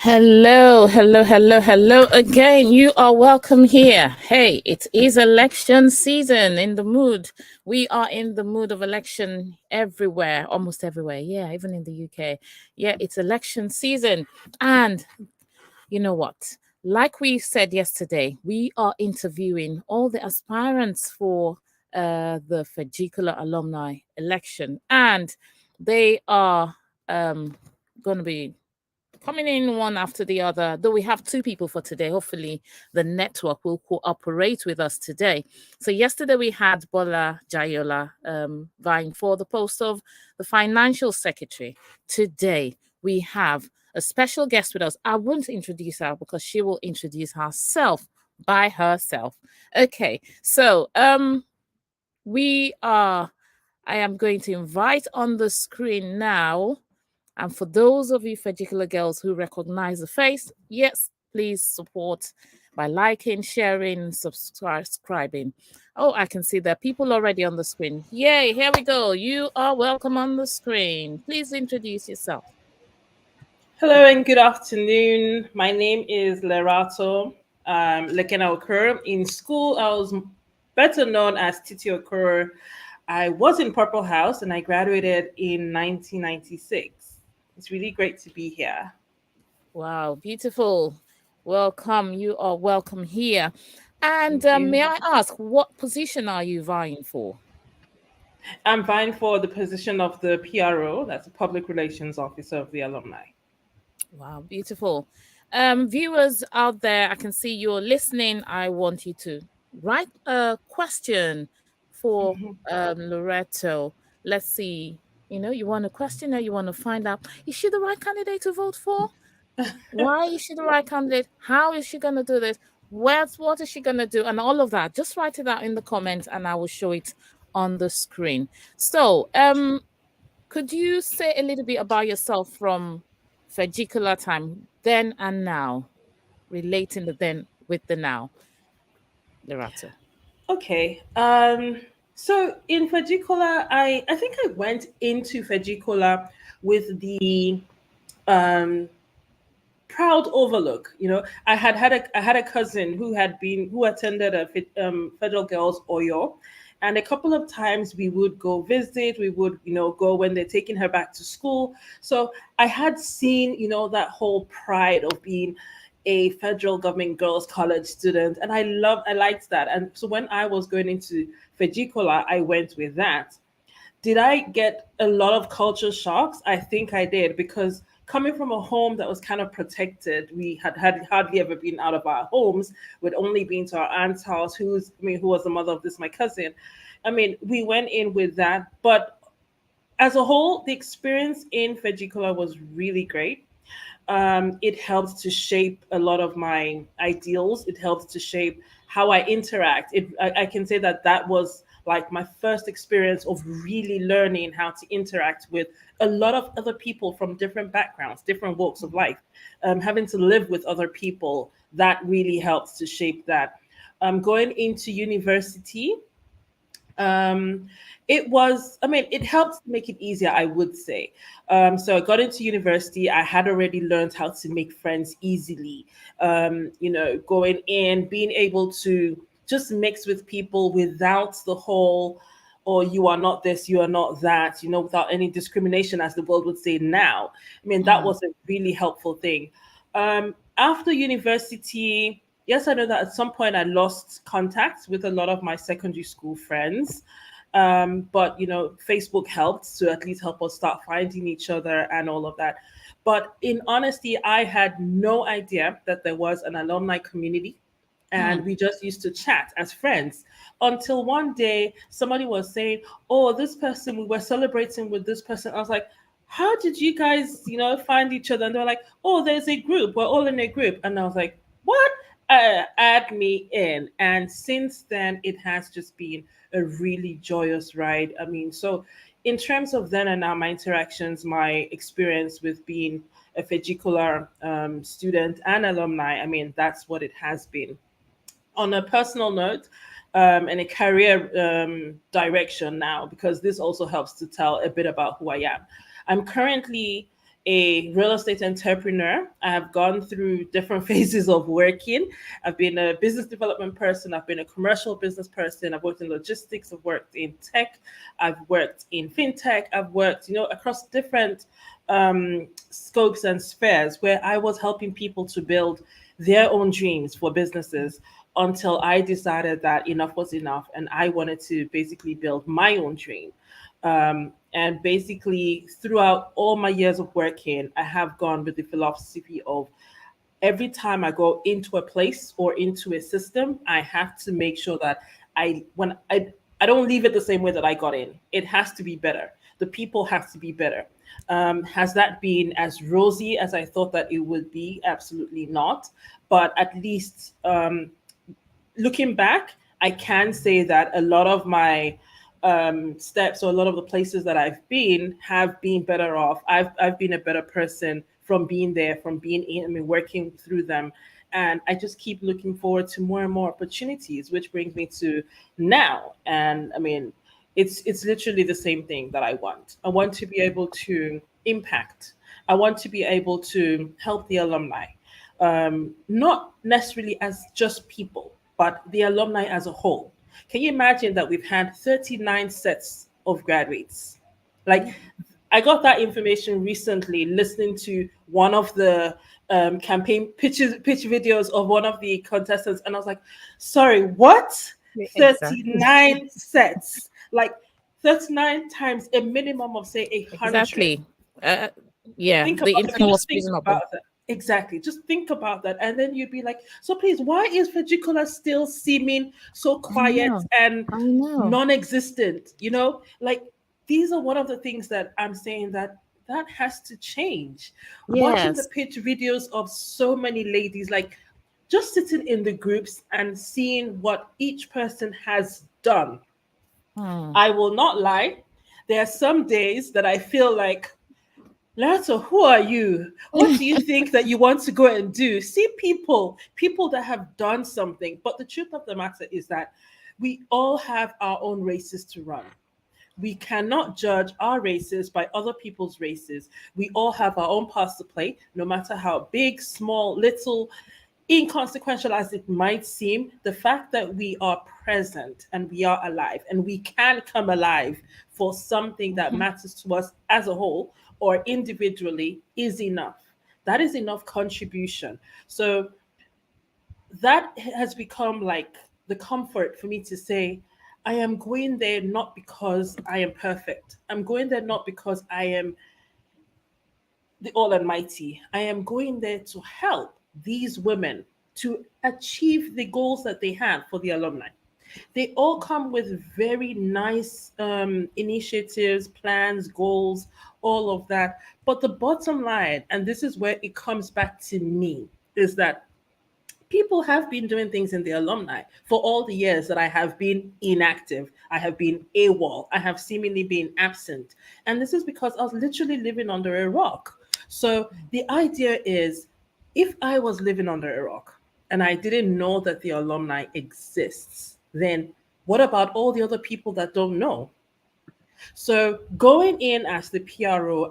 Hello, hello, hello, hello again. You are welcome here. Hey, it is election season in the mood. We are in the mood of election everywhere, almost everywhere. Yeah, even in the UK. Yeah, it's election season. And you know what? Like we said yesterday, we are interviewing all the aspirants for the Feggicolla Alumni election. And they are going to be coming in one after the other. Though we have two people for today, hopefully the network will cooperate with us today. So yesterday we had Bola Jayola vying for the post of the financial secretary. Today we have a special guest with us. I won't introduce her because she will introduce herself by herself. Okay, so I am going to invite on the screen now. And for those of you Feggicolla girls who recognize the face, yes, please support by liking, sharing, subscribing. Oh, I can see there are people already on the screen. Yay, here we go. You are welcome on the screen. Please introduce yourself. Hello and good afternoon. My name is Lerato Lekena Okur. In school, I was better known as Titi Okur. I was in Purple House and I graduated in 1996. It's really great to be here. Wow, beautiful. Welcome. You are welcome here. And Thank you. may I ask, what position are you vying for? I'm vying for the position of the PRO, that's the Public Relations Officer of the Alumni. Wow, beautiful. Viewers out there, I can see you're listening. I want you to write a question for Loretto. Let's see. You want a question or you want to find out, is she the right candidate to vote for? Why is she the right candidate? How is she going to do this? What is she going to do? And all of that. Just write it out in the comments and I will show it on the screen. So, could you say a little bit about yourself from Feggicolla time, then and now, relating the then with the now, Lerato? Okay. So in Feggicola, I think I went into Feggicola with the um proud overlook. I had a cousin who attended a Federal Girls Oyo, and a couple of times we would go visit. We would go when they're taking her back to school. So I had seen that whole pride of being a federal government girls college student, and I liked that. And so when I was going into Feggicola, I went with that. Did I get a lot of culture shocks? I think I did, because coming from a home that was kind of protected, we had hardly ever been out of our homes. We'd only been to our aunt's house, who was the mother of this my cousin. I mean, we went in with that, but as a whole, the experience in Feggicola was really great. It helped to shape a lot of my ideals. It helped to shape how I interact. I can say that was like my first experience of really learning how to interact with a lot of other people from different backgrounds, different walks of life. Having to live with other people, that really helps to shape that. Going into university, um it helped make it easier, I would say. So I got into university. I had already learned how to make friends easily. Going in, being able to just mix with people without the whole, or you are not this, you are not that, without any discrimination, as the world would say now. I mean, that Mm, was a really helpful thing. After university, yes, I know that at some point I lost contact with a lot of my secondary school friends. But Facebook helped to at least help us start finding each other and all of that. But in honesty, I had no idea that there was an alumni community, and mm, we just used to chat as friends until one day somebody was saying, "Oh, this person, we were celebrating with this person." I was like, "How did you guys, find each other?" And they were like, "Oh, there's a group. We're all in a group." And I was like, "What? Add me in." And since then, it has just been a really joyous ride. I mean, so in terms of then and now, my interactions, my experience with being a Feggicola student and alumni, I mean, that's what it has been. On a personal note, and a career direction now, because this also helps to tell a bit about who I am. I'm currently a real estate entrepreneur. I have gone through different phases of working. I've been a business development person. I've been a commercial business person. I've worked in logistics. I've worked in tech. I've worked in fintech. I've worked, across different scopes and spheres where I was helping people to build their own dreams for businesses until I decided that enough was enough and I wanted to basically build my own dream. And basically, throughout all my years of working, I have gone with the philosophy of every time I go into a place or into a system, I have to make sure that I don't leave it the same way that I got in. It has to be better. The people have to be better. Has that been as rosy as I thought that it would be? Absolutely not. But at least looking back, I can say that a lot of my steps or a lot of the places that I've been have been better off. I've been a better person from being there, from being in, working through them. And I just keep looking forward to more and more opportunities, which brings me to now. And it's literally the same thing that I want. I want to be able to impact. I want to be able to help the alumni, not necessarily as just people, but the alumni as a whole. Can you imagine that we've had 39 sets of graduates? Like, I got that information recently listening to one of the campaign pitch videos of one of the contestants, and I was like, sorry, what? Exactly. 39 sets. Like 39 times a minimum of, say, 100. Exactly. Yeah, Think the about, internet was think freezing up. about that. Exactly. Just think about that. And then you'd be like, so please, why is Feggicolla still seeming so quiet and I know. non-existent? Like, these are one of the things that I'm saying that has to change. Watching the Yes. pitch videos of so many ladies, like just sitting in the groups and seeing what each person has done. I will not lie. There are some days that I feel like, Lato, who are you? What do you think that you want to go and do? See people that have done something. But the truth of the matter is that we all have our own races to run. We cannot judge our races by other people's races. We all have our own parts to play, no matter how big, small, little, inconsequential as it might seem. The fact that we are present and we are alive and we can come alive for something that matters to us as a whole or individually is enough. That is enough contribution. So that has become like the comfort for me to say, I am going there not because I am perfect. I'm going there not because I am the All Almighty. I am going there to help these women to achieve the goals that they have for the alumni. They all come with very nice initiatives, plans, goals, all of that. But the bottom line, and this is where it comes back to me, is that people have been doing things in the alumni for all the years that I have been inactive. I have been AWOL. I have seemingly been absent. And this is because I was literally living under a rock. So the idea is, if I was living under a rock and I didn't know that the alumni exists, then what about all the other people that don't know? So going in as the PRO,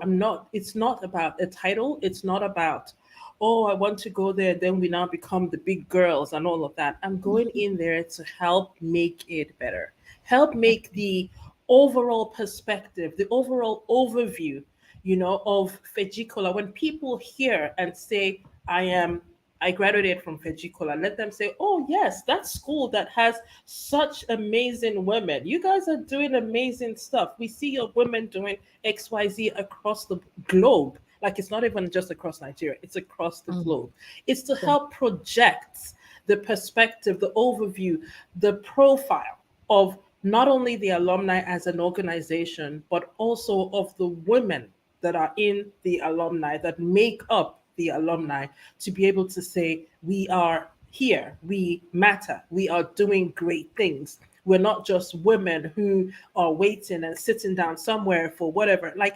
it's not about a title. It's not about, oh, I want to go there, then we now become the big girls and all of that. I'm going in there to help make it better, help make the overall perspective, the overall overview, of Feggicolla. When people hear and say, I graduated from Feggicolla, let them say, oh, yes, that school that has such amazing women. You guys are doing amazing stuff. We see your women doing XYZ across the globe. Like, it's not even just across Nigeria, it's across the globe. It's to help project the perspective, the overview, the profile of not only the alumni as an organization, but also of the women that are in the alumni, that make up the alumni, to be able to say, we are here, we matter, we are doing great things. We're not just women who are waiting and sitting down somewhere for whatever. Like,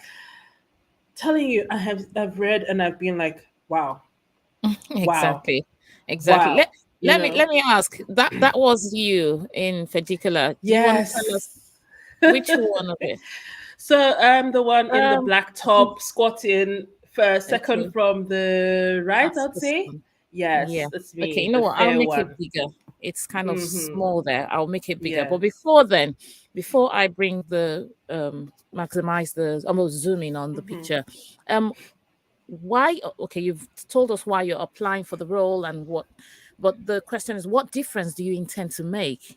telling you, I've read and I've been like, wow, wow, Exactly. Exactly. wow. Let me ask. That was you in Feggicolla. Do you want to tell us Yes. which one of it? So I'm the one in the Um black top, squatting, second Okay, from the right, that's I'd this say. one. Yeah. Yes, that's Okay, me, you know the what? I'll fair make it one. bigger. It's kind of Mm-hmm. small there. I'll make it bigger. But Yes. before then, before I bring the maximize the almost zoom in on the Mm-hmm. picture, why okay, you've told us why you're applying for the role and what, but the question is, what difference do you intend to make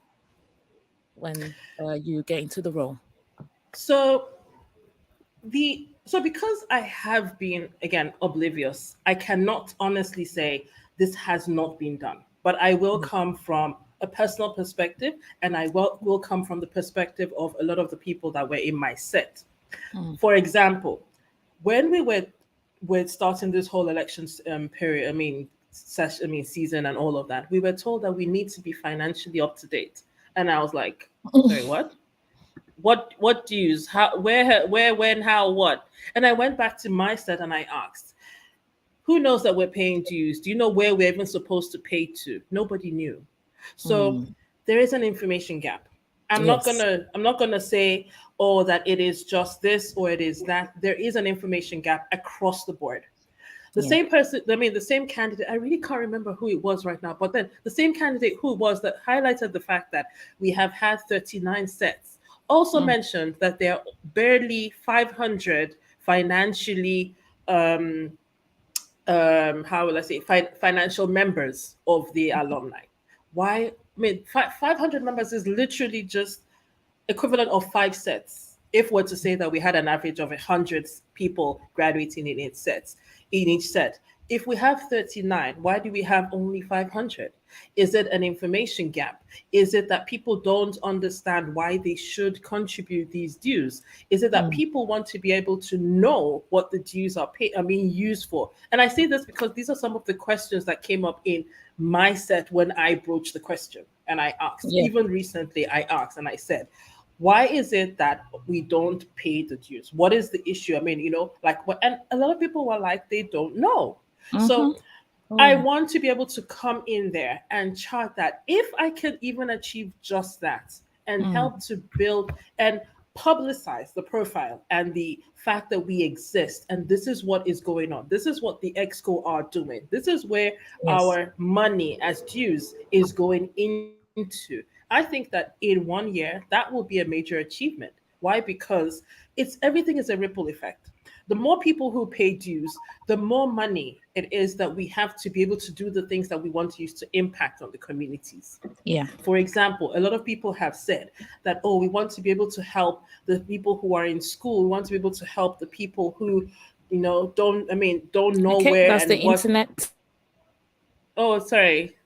when you get into the role? So because I have been again oblivious, I cannot honestly say this has not been done. But I will Mm, come from a personal perspective, and I will come from the perspective of a lot of the people that were in my set. mm, For example, when we were starting this whole elections period, season and all of that, we were told that we need to be financially up to date, and I was like, sorry, what? What dues? How? Where? When? How? What? And I went back to my set and I asked, who knows that we're paying dues? Do you know where we're even supposed to pay to? Nobody knew. So mm. there is an information gap. Yes. I'm not gonna say, oh, that it is just this or it is that. There is an information gap across the board. The Yeah. same person, the same candidate, I really can't remember who it was right now, but then the same candidate who was that highlighted the fact that we have had 39 sets also Mm, mentioned that there are barely 500 financially how will I say, financial members of the alumni. Why? 500 members is literally just equivalent of 5 sets. If we're to say that we had an average of 100 people graduating in each set, if we have 39, why do we have only 500? Is it an information gap? Is it that people don't understand why they should contribute these dues? Is it that mm. people want to be able to know what the dues are being used for? And I say this because these are some of the questions that came up in my set when I broached the question and I asked. Yeah. Even recently, I asked and I said, why is it that we don't pay the dues? What is the issue? I mean, like what, and a lot of people were like, they don't know. Mm-hmm. So Oh I yeah. want to be able to come in there and chart that. If I can even achieve just that and Mm. help to build and publicize the profile and the fact that we exist and this is what is going on. This is what the exco are doing. This is where Yes. our money as dues is going into. I think that in 1 year that will be a major achievement. Why? Because it's everything is a ripple effect. The more people who pay dues, the more money it is that we have to be able to do the things that we want to use to impact on the communities. Yeah. For example, a lot of people have said that, oh, we want to be able to help the people who are in school. We want to be able to help the people who, don't know Okay, where that's the and what. internet. Oh, sorry.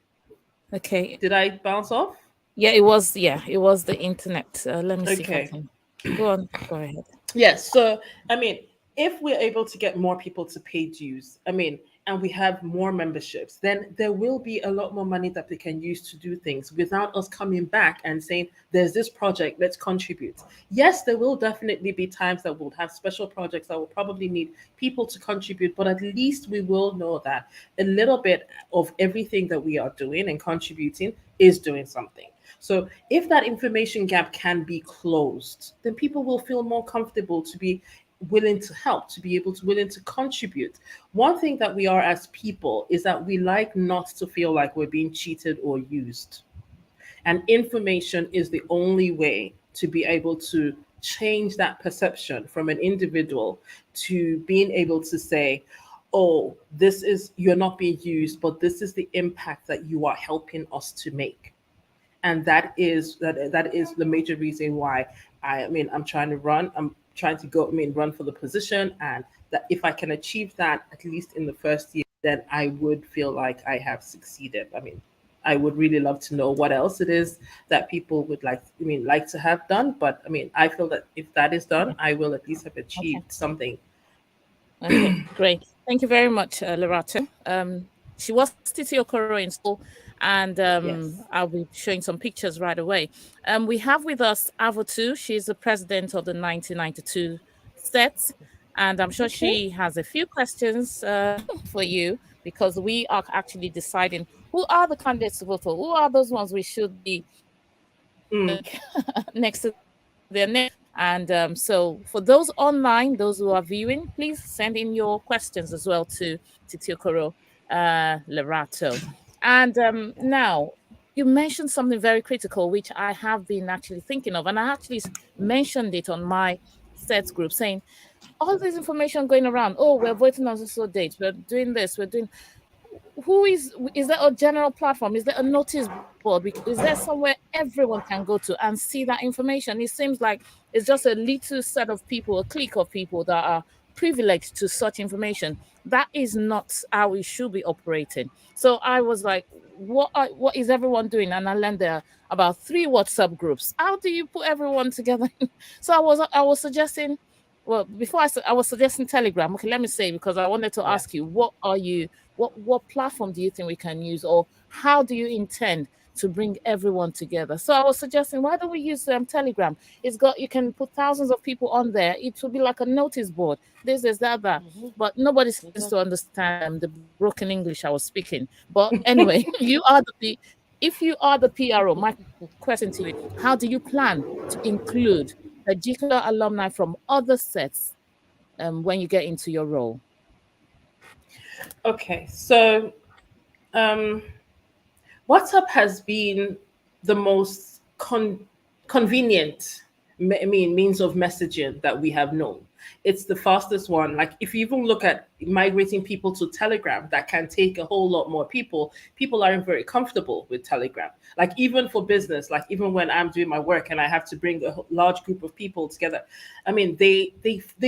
Okay. Did I bounce off? Yeah, it was. Yeah, it was the internet. Let me see if I Okay. can go on. Go ahead. Yes. So, I mean, if we're able to get more people to pay dues, and we have more memberships, then there will be a lot more money that they can use to do things without us coming back and saying, there's this project, let's contribute. Yes, there will definitely be times that we'll have special projects that will probably need people to contribute, but at least we will know that a little bit of everything that we are doing and contributing is doing something. So if that information gap can be closed, then people will feel more comfortable to be willing to help, to be able to willing to contribute. One thing that we are as people is that we like not to feel like we're being cheated or used. And information is the only way to be able to change that perception from an individual to being able to say, oh, this is, you're not being used, but this is the impact that you are helping us to make. And that is the major reason why I'm trying to run. I'm trying to go. Run for the position, and that if I can achieve that at least in the first year, then I would feel like I have succeeded. I would really love to know what else it is that people would like to have done. But I feel that if that is done, Yeah. I will at least have Okay. achieved something. Okay. Great. Thank you very much, Lerato. She was Titi Okoro in school, and Yes. I'll be showing some pictures right away. We have with us Avotu. She's the president of the 1992 set, and I'm sure Okay. she has a few questions for you because we are actually deciding who are the candidates to vote for, who are those ones we should be Mm. next to their name. And so for those online, those who are viewing, please send in your questions as well to Titiokoro Lerato. And now you mentioned something very critical, which I have been actually thinking of, and I actually mentioned it on my sets group, saying all this information going around. Oh, we're voting on this date. We're doing this. We're doing. Who is there a general platform? Is there a notice board? Is there somewhere everyone can go to and see that information? It seems like it's just a little set of people, a clique of people that are privileged to such information. That is not how we should be operating. So I was like, what is everyone doing? And I learned there about 3 WhatsApp groups. How do you put everyone together? So I was suggesting, well, before I was suggesting Telegram. Okay, let me say, because I wanted to ask you, what platform do you think we can use, or how do you intend to bring everyone together? So I was suggesting, why don't we use Telegram? You can put thousands of people on there. It will be like a notice board. This is that. But nobody seems to understand the broken English I was speaking. But anyway, if you are the PRO, my question to you: how do you plan to include particular alumni from other sets when you get into your role? Okay, so um, WhatsApp has been the most convenient means of messaging that we have known. It's the fastest one. Like if you even look at migrating people to Telegram, that can take a whole lot more people. People aren't very comfortable with Telegram. Like even for business, like even when I'm doing my work and I have to bring a large group of people together, I mean they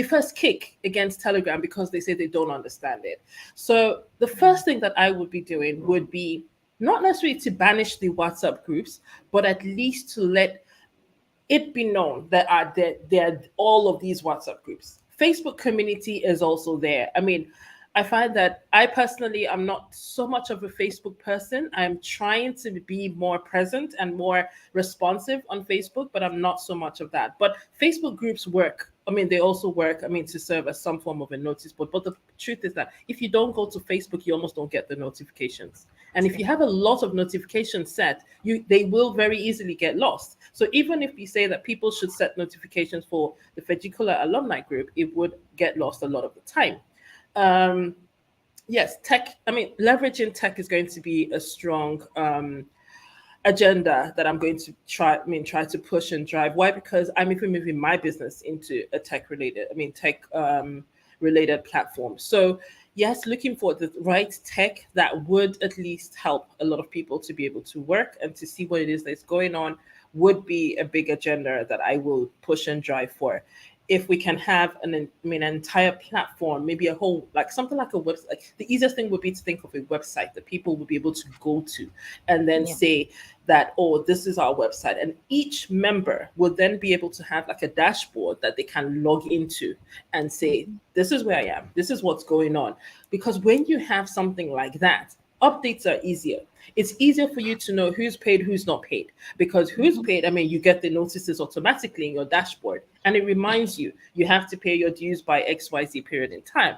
first kick against Telegram because they say they don't understand it. So the first thing that I would be doing would be not necessarily to banish the WhatsApp groups, but at least to let it be known that there are all of these WhatsApp groups. Facebook community is also there. I mean, I find that I personally am not so much of a Facebook person. I'm trying to be more present and more responsive on Facebook, but I'm not so much of that. But Facebook groups work. I mean, they also work, I mean, to serve as some form of a notice board. But the truth is that if you don't go to Facebook, you almost don't get the notifications. And if you have a lot of notifications set, they will very easily get lost. So even if you say that people should set notifications for the Feggicolla Alumni group, it would get lost a lot of the time. Yes, tech. I mean, leveraging tech is going to be a strong agenda that I'm going to try to push and drive. Why? Because I'm even moving my business into a tech related platform. So yes, looking for the right tech that would at least help a lot of people to be able to work and to see what it is that's going on would be a big agenda that I will push and drive for. If we can have an entire platform, maybe a whole, like something like a website. Like the easiest thing would be to think of a website that people would be able to go to and then say that, oh, this is our website. And each member will then be able to have like a dashboard that they can log into and say, this is where I am, this is what's going on. Because when you have something like that, updates are easier. It's easier for you to know who's paid, who's not paid. Because who's paid, I mean, you get the notices automatically in your dashboard, and it reminds you have to pay your dues by XYZ period in time.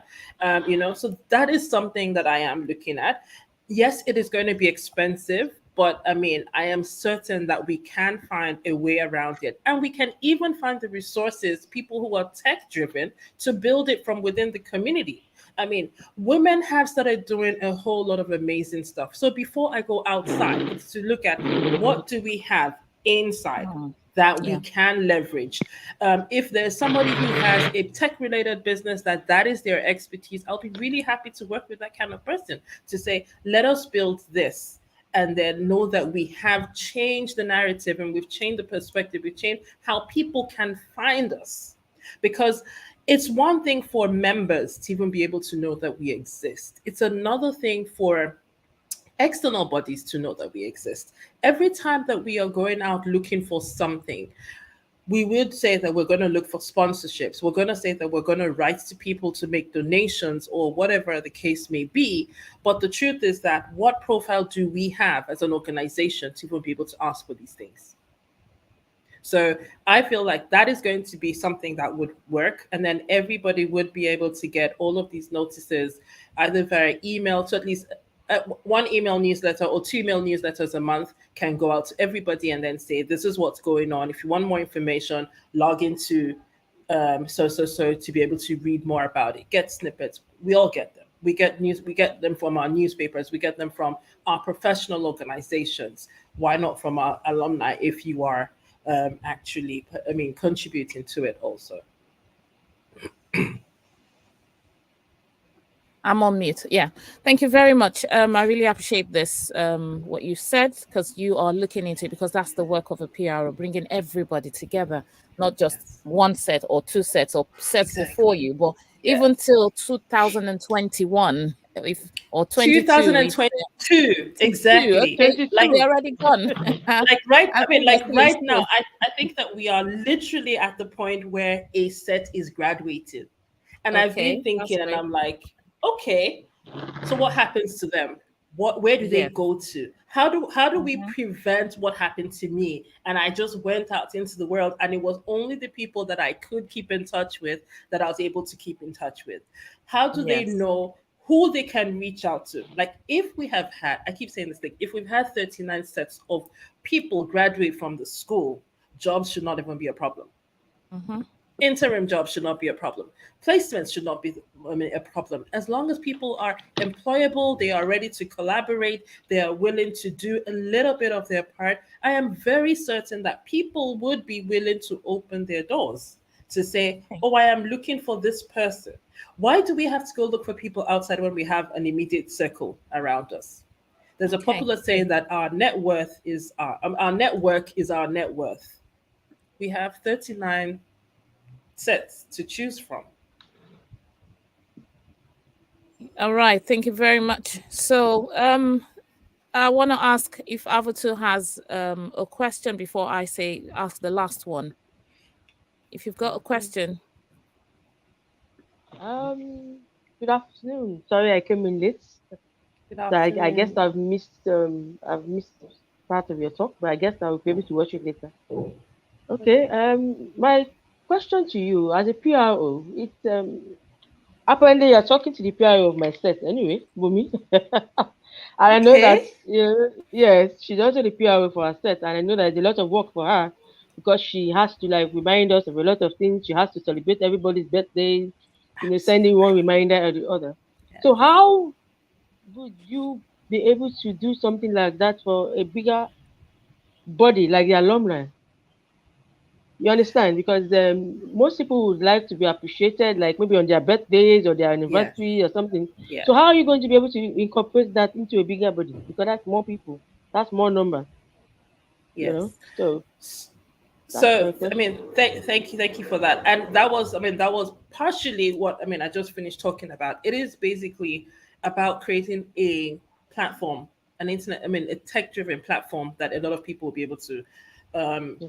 So that is something that I am looking at. Yes, it is going to be expensive, but I mean, I am certain that we can find a way around it. And we can even find the resources, people who are tech driven, to build it from within the community. I mean, women have started doing a whole lot of amazing stuff. So before I go outside to look at what do we have inside that we can leverage. If there's somebody who has a tech-related business that is their expertise, I'll be really happy to work with that kind of person to say, let us build this. And then know that we have changed the narrative and we've changed the perspective. We've changed how people can find us. Because it's one thing for members to even be able to know that we exist. It's another thing for external bodies to know that we exist. Every time that we are going out looking for something, we would say that we're going to look for sponsorships. We're going to say that we're going to write to people to make donations or whatever the case may be. But the truth is that what profile do we have as an organization to even be able to ask for these things? So I feel like that is going to be something that would work. And then everybody would be able to get all of these notices either via email to at least one email newsletter or 2 email newsletters a month can go out to everybody and then say, this is what's going on. If you want more information, log into so to be able to read more about it. Get snippets. We all get them. We get them from our newspapers. We get them from our professional organizations. Why not from our alumni if you are actually, contributing to it also? I'm on mute. Yeah. Thank you very much. I really appreciate this, what you said, because you are looking into it, because that's the work of a PRO, bringing everybody together, not just one set or two sets or sets before you, but even till 2021, or 22. 2022, exactly. Okay. Like they're already gone. right now, I think that we are literally at the point where a set is graduated. And I've been thinking, and I'm like, okay, so what happens to them? Where do they go to? How do we prevent what happened to me? And I just went out into the world, and it was only the people that I could keep in touch with that I was able to keep in touch with. How do they know who they can reach out to? Like, if we have had, I keep saying this thing, if we've had 39 sets of people graduate from the school, jobs should not even be a problem. Interim jobs should not be a problem. Placements should not be a problem. As long as people are employable, they are ready to collaborate, they are willing to do a little bit of their part, I am very certain that people would be willing to open their doors to say, oh, I am looking for this person. Why do we have to go look for people outside when we have an immediate circle around us? There's a popular saying that our network is our net worth. We have 39 sets to choose from. All right, thank you very much. So I want to ask if Avatar has a question before I ask the last one. If you've got a question. Good afternoon. Sorry I came in late. Good So afternoon. I guess I've missed part of your talk, but I guess I'll be able to watch it later. Okay. My question to you as a PRO, apparently you're talking to the PRO of my set anyway, Bumi. And I know that yes, she's also the PRO for her set, and I know that there's a lot of work for her because she has to remind us of a lot of things. She has to celebrate everybody's birthdays, sending one reminder or the other. So how would you be able to do something like that for a bigger body like the alumni? You understand? Because most people would like to be appreciated, like maybe on their birthdays or their anniversary or something. So how are you going to be able to incorporate that into a bigger body? Because that's more people, that's more number. So thank you for that. And that was partially what I just finished talking about. It is basically about creating a platform, an internet, a tech-driven platform that a lot of people will be able to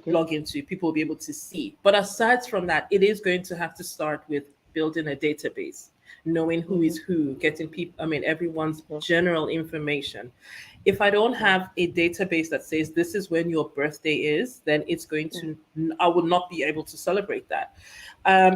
log into, people will be able to see. But aside from that, it is going to have to start with building a database, knowing who is who, getting people, everyone's general information. If I don't have a database that says this is when your birthday is, then it's going to, I would not be able to celebrate that.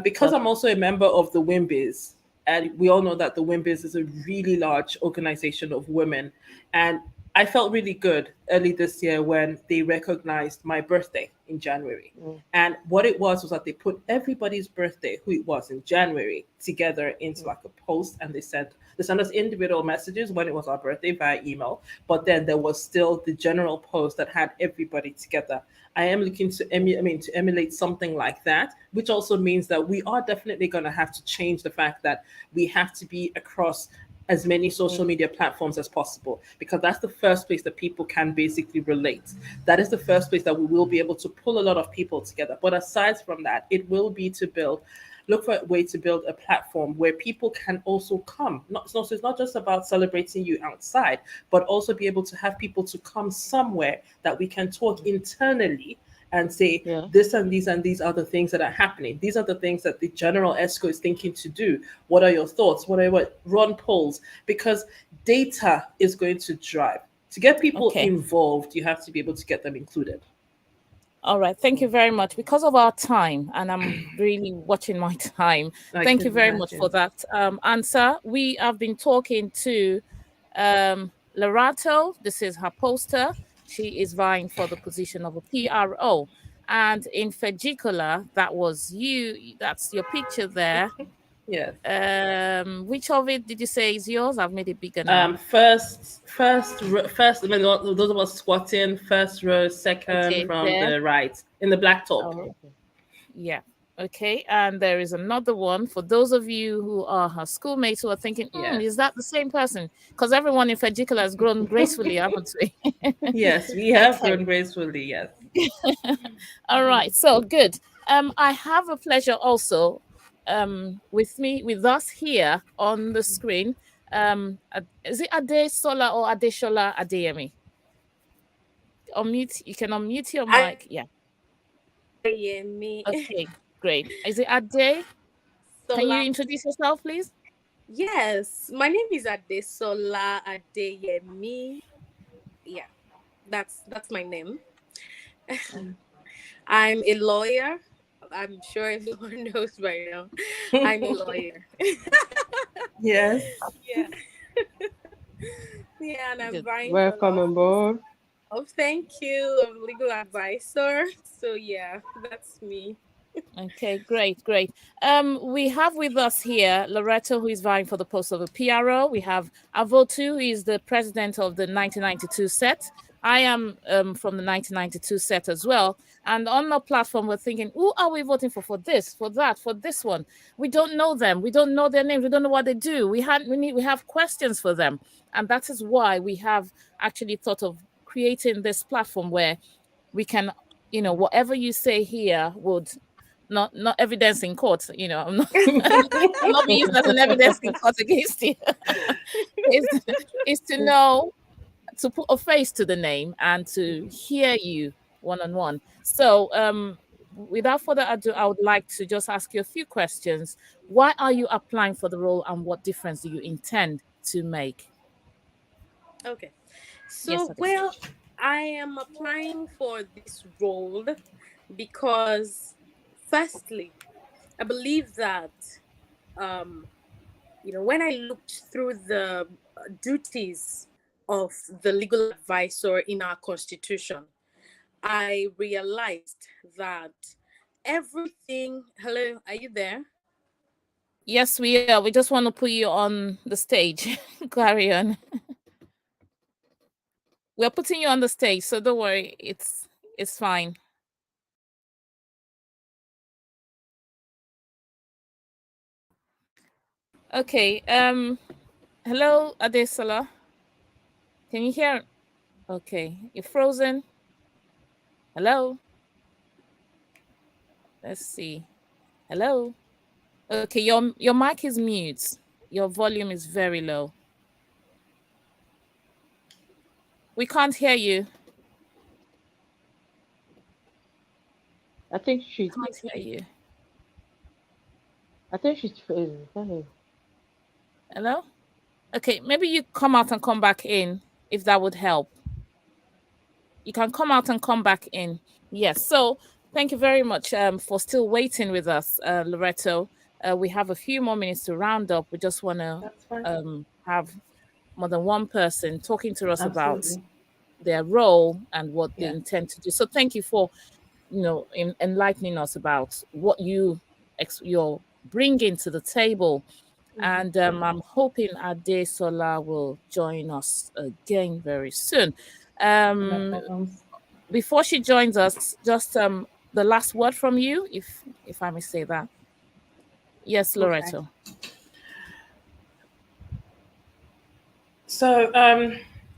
Because I'm also a member of the WIMBIZ, and we all know that the WIMBIZ is a really large organization of women. And I felt really good early this year when they recognized my birthday in January. And what it was that they put everybody's birthday, who it was in January, together into like a post, and they sent us individual messages when it was our birthday via email. But then there was still the general post that had everybody together. I am looking to emulate something like that, which also means that we are definitely going to have to change the fact that we have to be across as many social media platforms as possible, because that's the first place that people can basically relate. That is the first place that we will be able to pull a lot of people together. But aside from that, it will be to look for a way to build a platform where people can also come. So it's not just about celebrating you outside, but also be able to have people to come somewhere that we can talk internally and say, this and these are the things that are happening. These are the things that the general ESCO is thinking to do. What are your thoughts? Run polls, because data is going to drive. To get people involved, you have to be able to get them included. All right. Thank you very much. Because of our time, and I'm really watching my time. Thank you very much for that answer. We have been talking to Lorato, this is her poster. She is vying for the position of a PRO. And in Feggicolla, that was you. That's your picture there. Yes. Which of it did you say is yours? I've made it bigger now. First. I mean, those of us squatting, first row, second Okay, from there. the right in the black top. Oh, yeah. Okay, and there is another one for those of you who are her schoolmates who are thinking, Yes. is that the same person? Because everyone in Feggicolla has grown gracefully, haven't we? Yes, we have Okay. grown gracefully. Yes. All right, so good. I have a pleasure also with us here on the screen. Is it Ade Sola or Adeshola Adeyemi? You can unmute your mic. Yeah. Adeyemi. Okay, great. Is it Ade? Can you introduce yourself, please? Yes, my name is Adesola Adeyemi. Yeah, that's my name. I'm a lawyer. I'm sure everyone knows by now. I'm a lawyer. Yes. Yeah. Yeah, and I'm vying Welcome for on board. Oh, thank you. I'm a legal advisor. So yeah, that's me. Okay, great. We have with us here Loretto, who is vying for the post of a PRO. We have Avotu, who is the president of the 1992 set. I am from the 1992 set as well. And on the platform, we're thinking, who are we voting for this, for that, for this one? We don't know them. We don't know their names. We don't know what they do. We have questions for them. And that is why we have actually thought of creating this platform where we can, whatever you say here would not evidence in court, I'm not, not be used as an evidence in court against you. is to know, to put a face to the name and to hear you one-on-one. So without further ado, I would like to just ask you a few questions. Why are you applying for the role and what difference do you intend to make? Okay. So, Yes, well, I am applying for this role because, firstly, I believe that, when I looked through the duties of the legal advisor in our constitution, I realized that everything. Hello, are you there? Yes, we are. We just want to put you on the stage. Carry on. We're putting you on the stage, so don't worry. It's fine. Okay. Hello, Adesola. Can you hear? Okay, you're frozen. Hello. Let's see. Hello. Okay, your mic is mute. Your volume is very low. We can't hear you. I think she's. Can't hear you. I think she's frozen. Hello. Okay, maybe you come out and come back in if that would help. You can come out and come back in. Yes. So thank you very much for still waiting with us, Loretto. We have a few more minutes to round up. We just want to have more than one person talking to us about their role and what they intend to do. So thank you for, enlightening us about what you're bringing to the table. And I'm hoping Adesola will join us again very soon. Before she joins us, just the last word from you, if I may say that. Yes, Loretto. Okay. So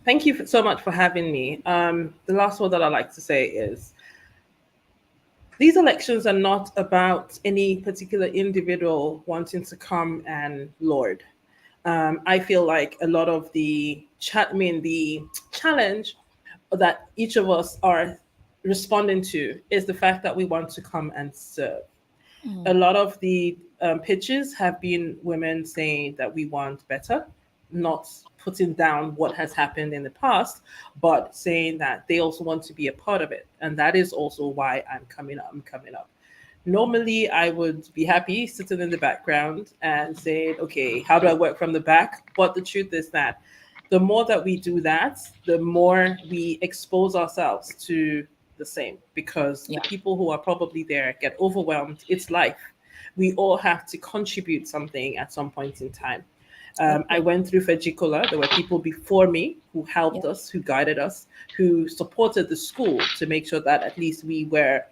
thank you so much for having me. The last word that I'd like to say is these elections are not about any particular individual wanting to come and lord. I feel like a lot of the challenge that each of us are responding to is the fact that we want to come and serve. A lot of the pitches have been women saying that we want better, not putting down what has happened in the past, but saying that they also want to be a part of it. And that is also why I'm coming up. Normally, I would be happy sitting in the background and saying, okay, how do I work from the back? But the truth is that the more that we do that, the more we expose ourselves to the same, because the people who are probably there get overwhelmed. It's life. We all have to contribute something at some point in time. I went through Feggicolla. There were people before me who helped us, who guided us, who supported the school to make sure that at least we were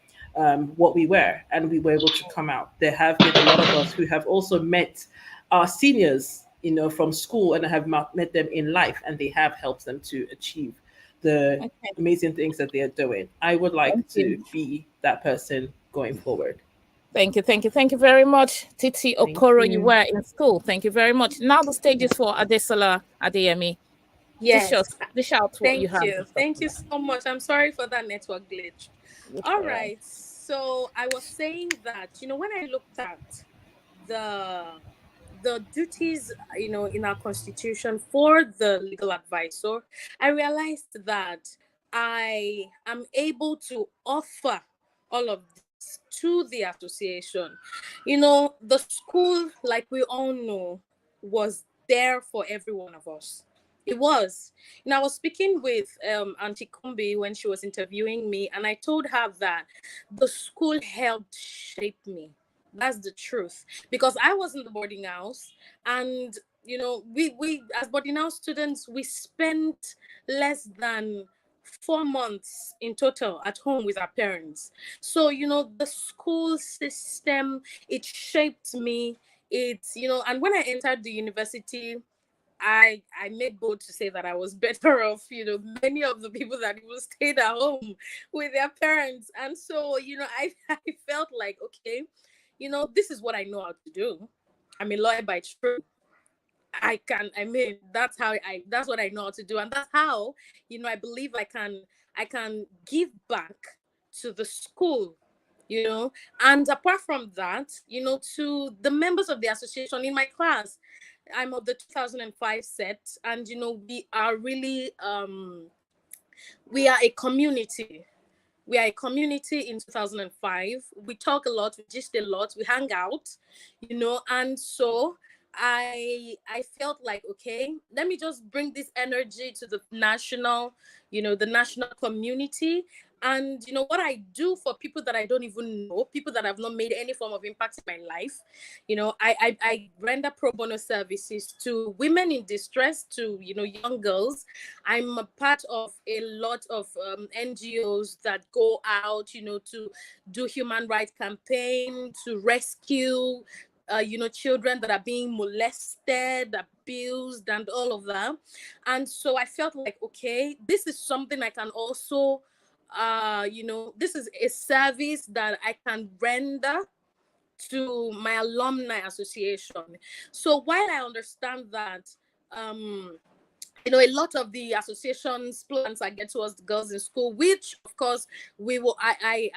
what we were, and we were able to come out. There have been a lot of us who have also met our seniors, from school, and have met them in life, and they have helped them to achieve the amazing things that they are doing. I would like to be that person going forward. Thank you, thank you, thank you very much, Titi Okoro. You were in school. Thank you very much. Now the stage is for Adesola Adeyemi. Yes. Dish out what you have. Thank you so much. I'm sorry for that network glitch. All right. So I was saying that, when I looked at the duties, in our constitution for the legal advisor, I realized that I am able to offer all of this to the association. The school, like we all know, was there for every one of us. It was. I was speaking with Auntie Kombi when she was interviewing me, and I told her that the school helped shape me. That's the truth. Because I was in the boarding house, and we as boarding house students, we spent less than 4 months in total at home with our parents. So the school system, it shaped me. It's and when I entered the university, I made bold to say that I was better off, many of the people that even stayed at home with their parents. And so, I felt like, okay, this is what I know how to do. I'm a lawyer by trade. That's what I know how to do. And that's how, I believe I can give back to the school, and apart from that, to the members of the association in my class. I'm of the 2005 set, and we are really we are a community. We are a community in 2005. We talk a lot, we gist a lot, we hang out, and so I felt like, okay, let me just bring this energy to the national, the national community. And what I do for people that I don't even know, people that have not made any form of impact in my life, I render pro bono services to women in distress, to young girls. I'm a part of a lot of NGOs that go out, to do human rights campaign, to rescue children that are being molested, abused, and all of that. And so I felt like, okay, this is something I can also this is a service that I can render to my alumni association. So while I understand that a lot of the association's plans are get towards the girls in school, which of course we will I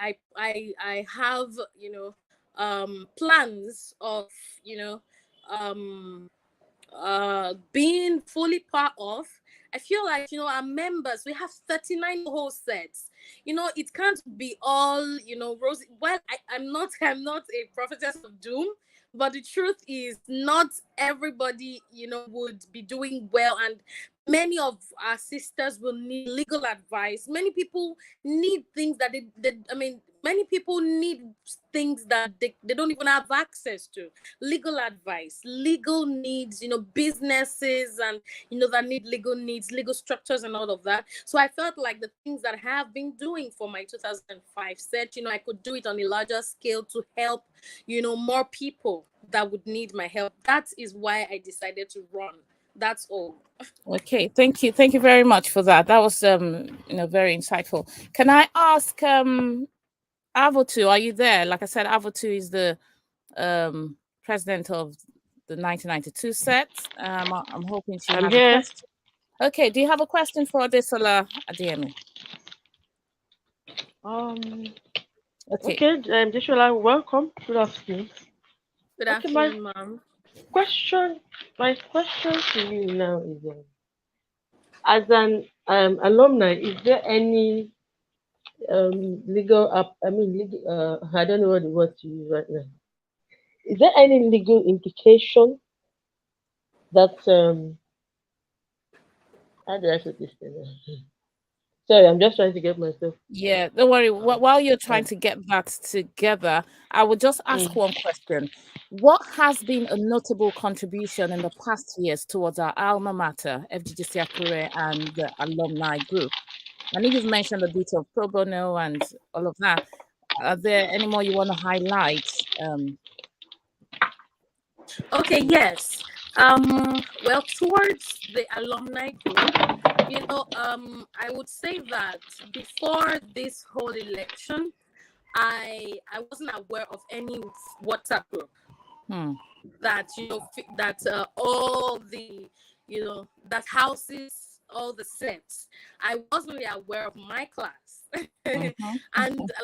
have plans of being fully part of. I feel like our members, we have 39 whole sets. It can't be all rosy. Well, I'm not a prophetess of doom, but the truth is not everybody would be doing well, and many of our sisters will need legal advice. Many people need things that many people need things that they don't even have access to. Legal advice, legal needs, businesses, and that need legal needs, legal structures, and all of that. So I felt like the things that I have been doing for my 2005 set, I could do it on a larger scale to help more people that would need my help. That is why I decided to run. That's all. Okay, thank you very much for that. That was very insightful. Can I ask Avotu, are you there? Like I said, Avotu is the president of the 1992 set. I'm hoping she has a question. Okay, do you have a question for Adesola Adeyemi? Okay, Adesola, welcome. Good afternoon. Good afternoon, ma'am. My question to you now is, as an alumni, is there any legal? I don't know what the word to use right now. Is there any legal implication that How do I put this thing? Sorry, I'm just trying to get myself. Yeah, don't worry. While you're trying to get that together, I would just ask one question. What has been a notable contribution in the past years towards our alma mater, FGGC Akure, and the alumni group? I know you've mentioned a bit of pro bono and all of that. Are there any more you want to highlight? Okay, yes. Well, towards the alumni group, I would say that before this whole election, I wasn't aware of any WhatsApp group that all the that houses all the sets. I wasn't really aware of my class, and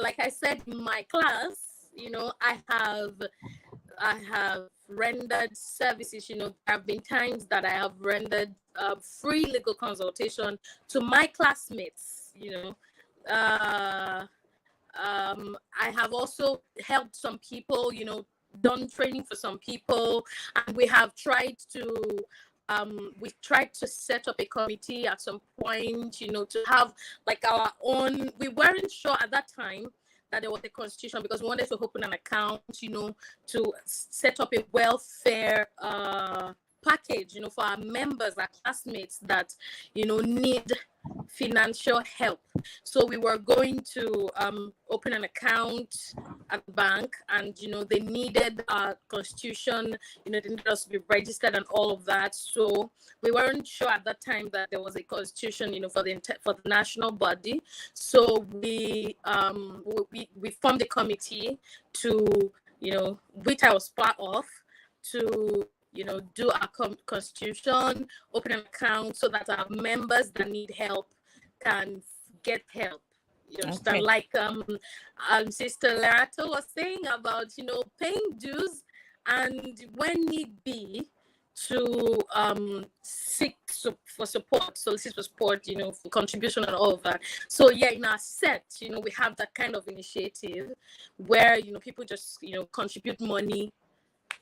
like I said, in my class, I have rendered services. There have been times that I have rendered free legal consultation to my classmates. I have also helped some people, done training for some people, and we have tried to set up a committee at some point, to have like our own. We weren't sure at that time that there was a constitution because we wanted to open an account, to set up a welfare package, for our members, our classmates that, need financial help. So we were going to open an account at the bank, and they needed a constitution, they needed us to be registered and all of that. So we weren't sure at that time that there was a constitution, for the national body. So we formed a committee to, which I was part of, to do our constitution, open an account so that our members that need help can get help. Okay. Like Sister Lerato was saying about, paying dues, and when need be, to seek for support, solicit for support, for contribution and all of that. So yeah, in our set, we have that kind of initiative where, people just, contribute money,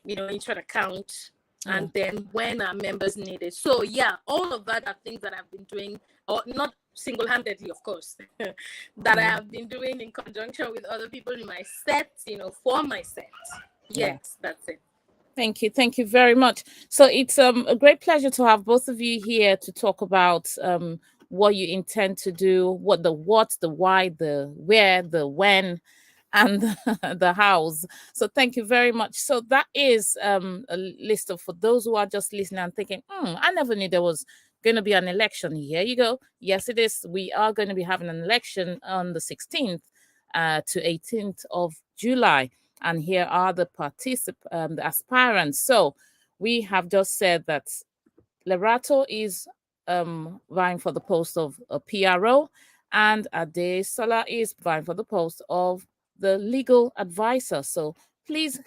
into an account, and then when our members need it. So yeah, all of that are things that I've been doing, or not single-handedly, of course, that I have been doing in conjunction with other people in my set, for my set. Yes, that's it. Thank you. Thank you very much. So it's a great pleasure to have both of you here to talk about what you intend to do, what, the why, the where, the when, and the house. So thank you very much. So that is a list of, for those who are just listening and thinking, I never knew there was going to be an election. Here you go. Yes, it is. We are going to be having an election on the 16th to 18th of July. And here are the the aspirants. So we have just said that Lerato is vying for the post of a PRO, and Adesola is vying for the post of the legal advisor. So please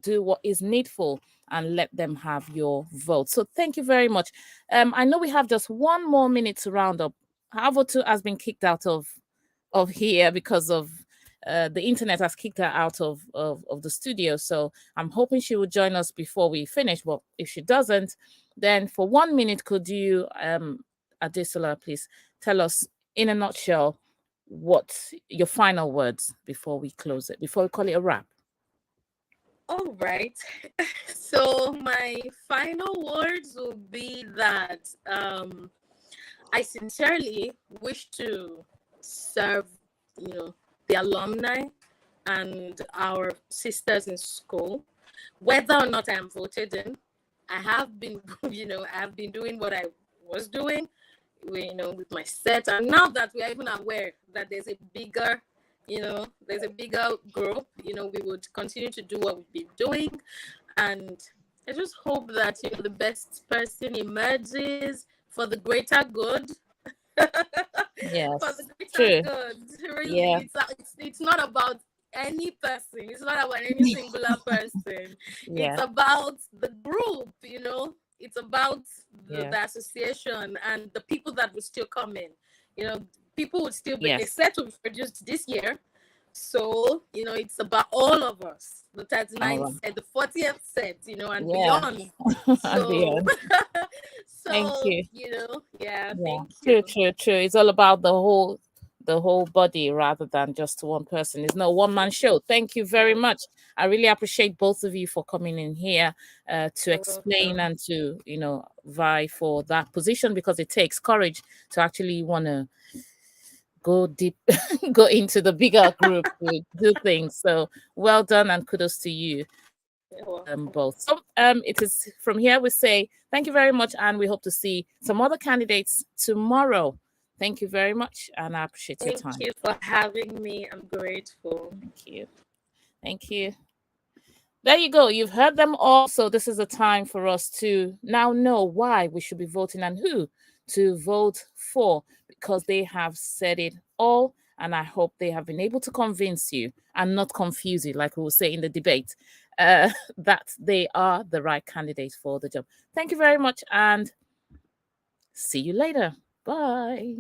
do what is needful and let them have your vote. So thank you very much. I know we have just one more minute to round up. Havotu has been kicked out of here because of the internet has kicked her out of the studio. So I'm hoping she will join us before we finish. But if she doesn't, then for 1 minute, could you, Adesola, please tell us in a nutshell what your final words before we close it, before we call it a wrap? All right. So my final words will be that I sincerely wish to serve, the alumni and our sisters in school, whether or not I am voted in. I have been, I've been doing what I was doing, with my set. And now that we are even aware that there's a bigger, group, we would continue to do what we've been doing. And I just hope that, the best person emerges for the greater good. Yes, for the greater good. Really, yeah. It's not about any person. It's not about any singular person. Yeah. It's about the group, It's about the association and the people that will still come in. People would still be, a set will be produced this year. So, it's about all of us. The 39th set, the 40th set, and beyond. So, So, Thank you. Yeah, Yeah, thank true, you. true. It's all about the whole body rather than just one person. It's not a one-man show. Thank you very much. I really appreciate both of you for coming in here to You're explain welcome. and to, vie for that position, because it takes courage to actually want to go deep, go into the bigger group to do things. So well done and kudos to you You're welcome. both. So it is from here we say thank you very much, and we hope to see some other candidates tomorrow. Thank you very much, and I appreciate your time. Thank you for having me. I'm grateful. Thank you. Thank you. There you go. You've heard them all. So this is a time for us to now know why we should be voting and who to vote for, because they have said it all. And I hope they have been able to convince you and not confuse you, like we will say in the debate, that they are the right candidate for the job. Thank you very much, and see you later. Bye.